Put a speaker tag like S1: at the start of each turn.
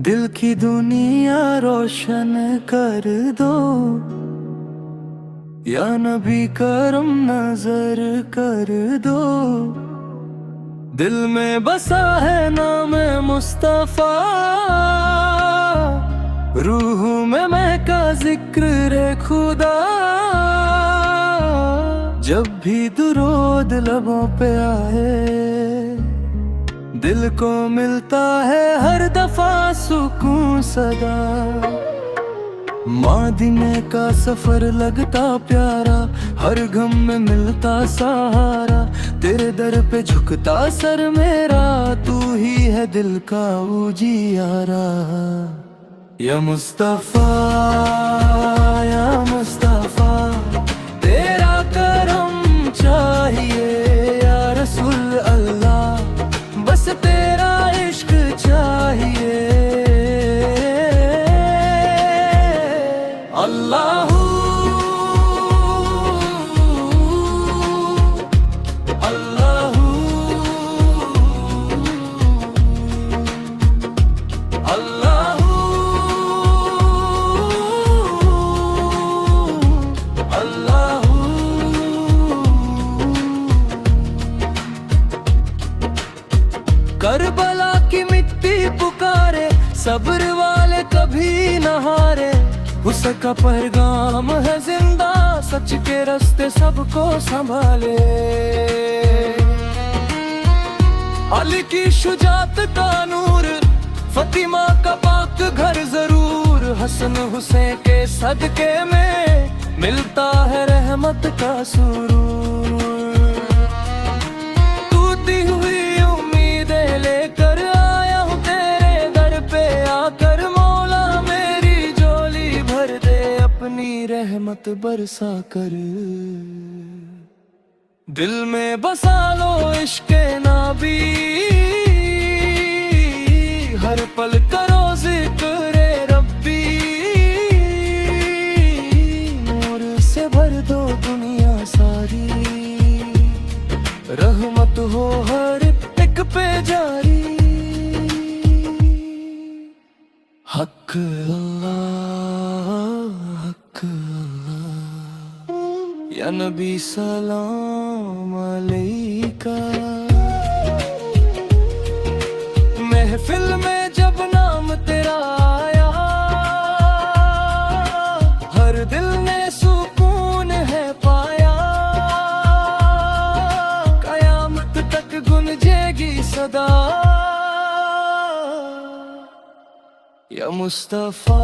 S1: दिल की दुनिया रोशन कर दो, या नबी करम नजर कर दो। दिल में बसा है नाम मुस्तफा, रूह में महका जिक्र रे खुदा। जब भी दुरूद लबों पे आए, दिल को मिलता है हर दफा सुकून सदा। मदीने का सफर लगता प्यारा, हर गम में मिलता सहारा। तेरे दर पे झुकता सर मेरा, तू ही है दिल का उजियारा। या मुस्तफा, या मुस्तफा, तेरा करम चाहिए। या रसूल अल्लाह, बस तेरा इश्क चाहिए। अल्लाहू अल्लाहू अल्लाहू अल्लाहू। करबला की मिट्टी पुकारे, सब्र वाले कभी न हारे। उसका पैगाम है जिंदा, सच के रास्ते सबको संभाले। अली की शुजात का नूर, फतिमा का पाक घर जरूर। हसन हुसैन के सदके में मिलता है रहमत का सुरूर। टूटी हुई उम्मीदें लेकर आया हूँ तेरे दर पे आकर। मौला मेरी झोली भर दे, अपनी रहमत बरसा कर। दिल में बसा लो इश्क़ नबी, हर पल करो ज़िक्र रब्बी। नूर से भर दो दुनिया सारी, रहमत हो हर एक पे जारी। हक अल्लाह, हक अल्लाह, या नबी सलाम अलैका। महफिल में जब नाम तेरा आया, हर दिल ने सुकून है पाया। कयामत तक गूंजेगी सदा, या मुस्तफा।